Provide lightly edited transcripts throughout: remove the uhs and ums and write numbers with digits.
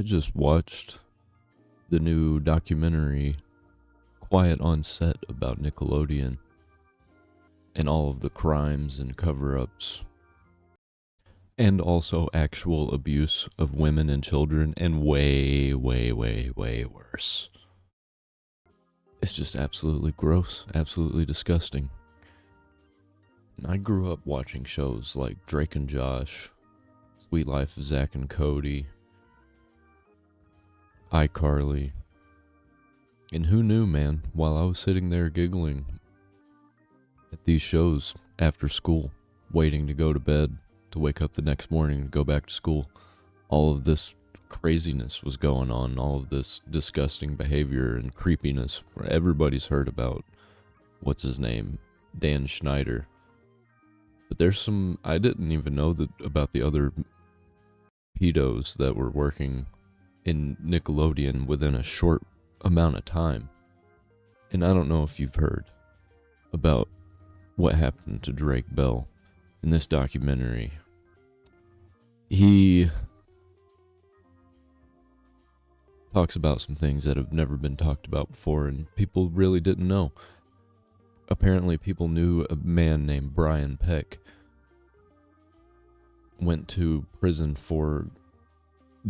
I just watched the new documentary Quiet on Set about Nickelodeon and all of the crimes and cover-ups and also actual abuse of women and children, and way, way, way, way worse. It's just absolutely gross, absolutely disgusting. I grew up watching shows like Drake and Josh, Sweet Life of Zach and Cody, iCarly, and who knew, man, while I was sitting there giggling at these shows after school, waiting to go to bed, to wake up the next morning and go back to school, all of this craziness was going on, all of this disgusting behavior and creepiness. Everybody's heard about, what's his name, Dan Schneider. But there's some, I didn't even know about the other pedos that were working in Nickelodeon within a short amount of time. And I don't know if you've heard about what happened to Drake Bell in this documentary. He talks about some things that have never been talked about before, and people really didn't know. Apparently, people knew a man named Brian Peck went to prison for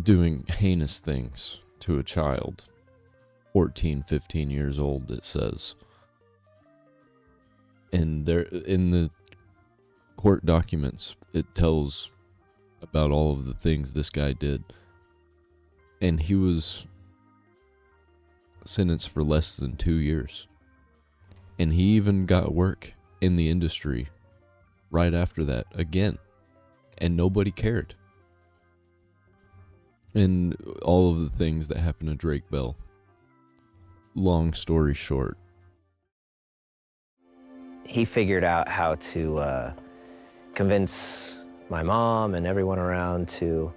doing heinous things to a child. 14, 15 years old, it says. And there, in the court documents, it tells about all of the things this guy did. And he was sentenced for less than 2 years. And he even got work in the industry right after that again. And nobody cared. And all of the things that happened to Drake Bell. Long story short, he figured out how to convince my mom and everyone around to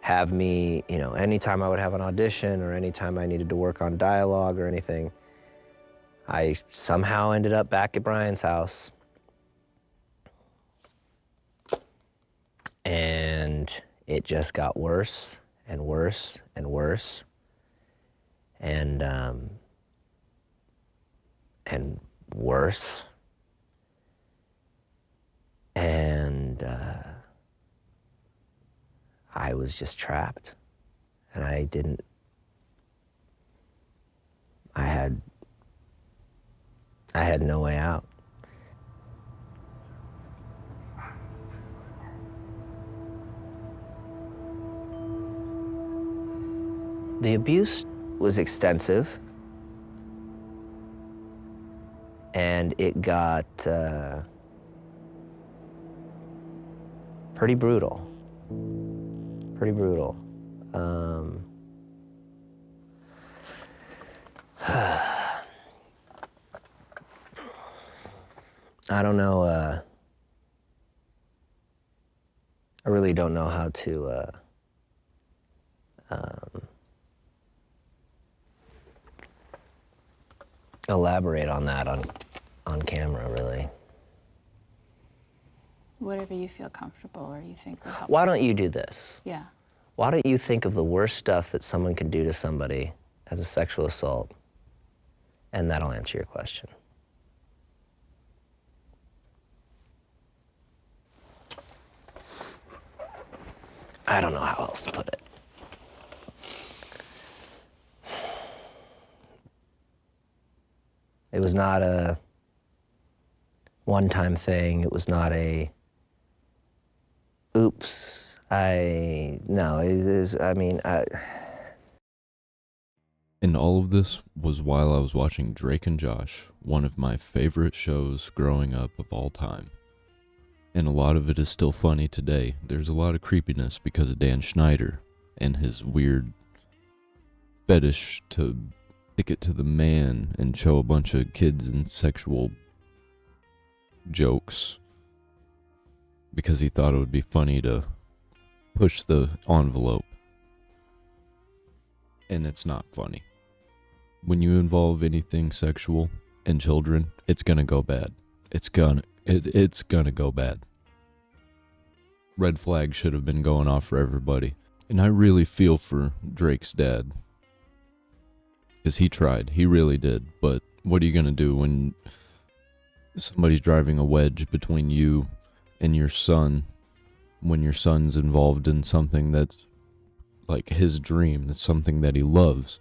have me, anytime I would have an audition or anytime I needed to work on dialogue or anything, I somehow ended up back at Brian's house. And it just got worse and worse and worse. And worse. And I was just trapped. And I had no way out. The abuse was extensive, and it got pretty brutal. Pretty brutal. I don't know, I really don't know how to elaborate on that on camera, really. Whatever you feel comfortable or you think will help. Why don't you do this? Yeah. Why don't you think of the worst stuff that someone can do to somebody as a sexual assault, and that'll answer your question. I don't know how else to put it. It was not a one-time thing. It was not a, oops, no, it is, And all of this was while I was watching Drake and Josh, one of my favorite shows growing up of all time. And a lot of it is still funny today. There's a lot of creepiness because of Dan Schneider and his weird fetish to stick it to the man and show a bunch of kids in sexual jokes because he thought it would be funny to push the envelope. And it's not funny. When you involve anything sexual and children, it's gonna go bad. It's gonna go bad. Red flag should have been going off for everybody. And I really feel for Drake's dad. Because he tried. He really did. But what are you going to do when somebody's driving a wedge between you and your son, when your son's involved in something that's like his dream, that's something that he loves,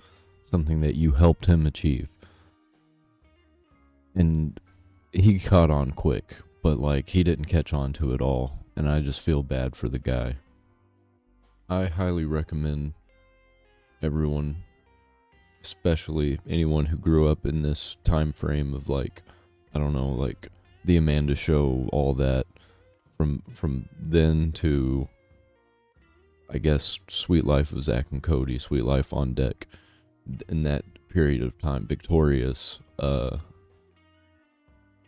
something that you helped him achieve? And he caught on quick, but like he didn't catch on to it all, and I just feel bad for the guy. I highly recommend everyone, especially anyone who grew up in this time frame of like, I don't know, like the Amanda Show, all that, from then to, I guess, Sweet Life of Zach and Cody, Sweet Life on Deck, in that period of time, Victorious,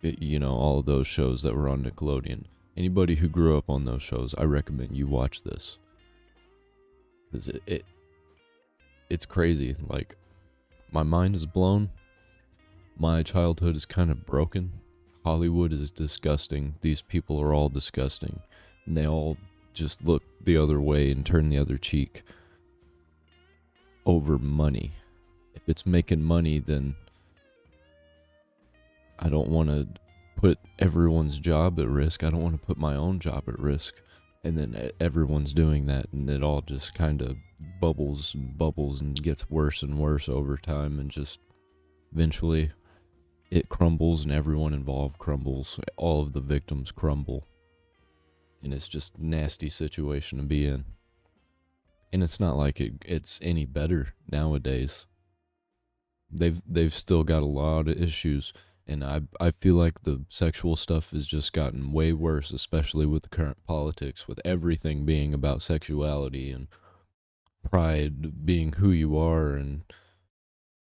you know, all of those shows that were on Nickelodeon. Anybody who grew up on those shows, I recommend you watch this. Because it's crazy. Like, my mind is blown. My childhood is kind of broken. Hollywood is disgusting. These people are all disgusting. And they all just look the other way and turn the other cheek over money. If it's making money, then I don't want to put everyone's job at risk. I don't want to put my own job at risk. And then everyone's doing that, and it all just kind of bubbles and bubbles and gets worse and worse over time, and just eventually it crumbles and everyone involved crumbles. All of the victims crumble. And it's just a nasty situation to be in. And it's not like it's any better nowadays. They've still got a lot of issues. And I feel like the sexual stuff has just gotten way worse, especially with the current politics, with everything being about sexuality and pride, being who you are and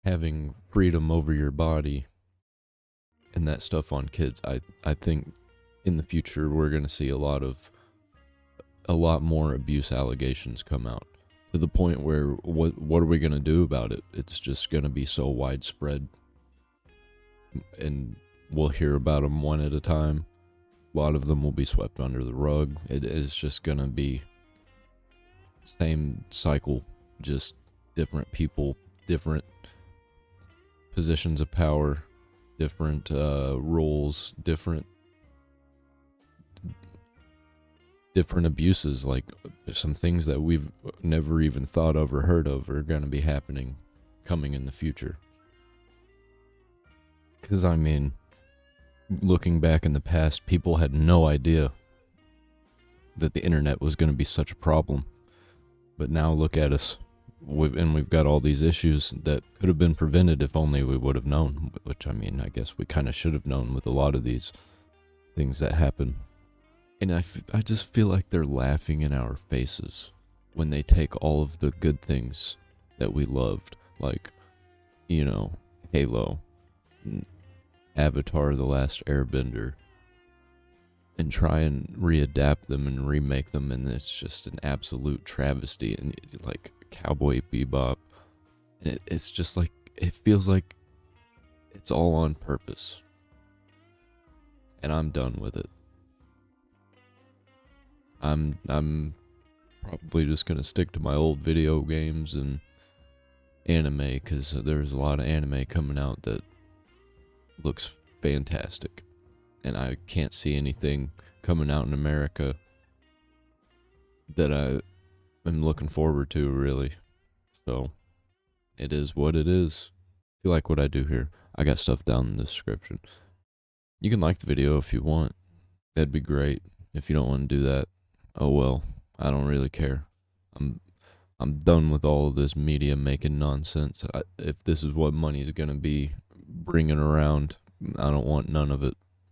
having freedom over your body and that stuff on kids. I think in the future we're going to see a lot more abuse allegations come out, to the point where what are we going to do about it? It's just going to be so widespread. And we'll hear about them one at a time. A lot of them will be swept under the rug. It is just going to be same cycle, just different people, different positions of power, different roles, different abuses. Like, some things that we've never even thought of or heard of are going to be coming in the future. Because, I mean, looking back in the past, people had no idea that the internet was going to be such a problem. But now look at us. We've got all these issues that could have been prevented if only we would have known. Which, I mean, I guess we kind of should have known with a lot of these things that happen. And I just feel like they're laughing in our faces when they take all of the good things that we loved. Like, you know, Halo, Avatar: The Last Airbender, and try and readapt them and remake them, and it's just an absolute travesty. And it's like Cowboy Bebop, and it's just like, it feels like it's all on purpose, and I'm done with it. I'm probably just gonna stick to my old video games and anime, because there's a lot of anime coming out that looks fantastic, and I can't see anything coming out in America that I am looking forward to, really. So it is what it is. If you like what I do here, I got stuff down in the description. You can like the video if you want. That'd be great. If you don't want to do that, oh well, I don't really care. I'm done with all of this media making nonsense. If this is what money is going to be bringing around, I don't want none of it.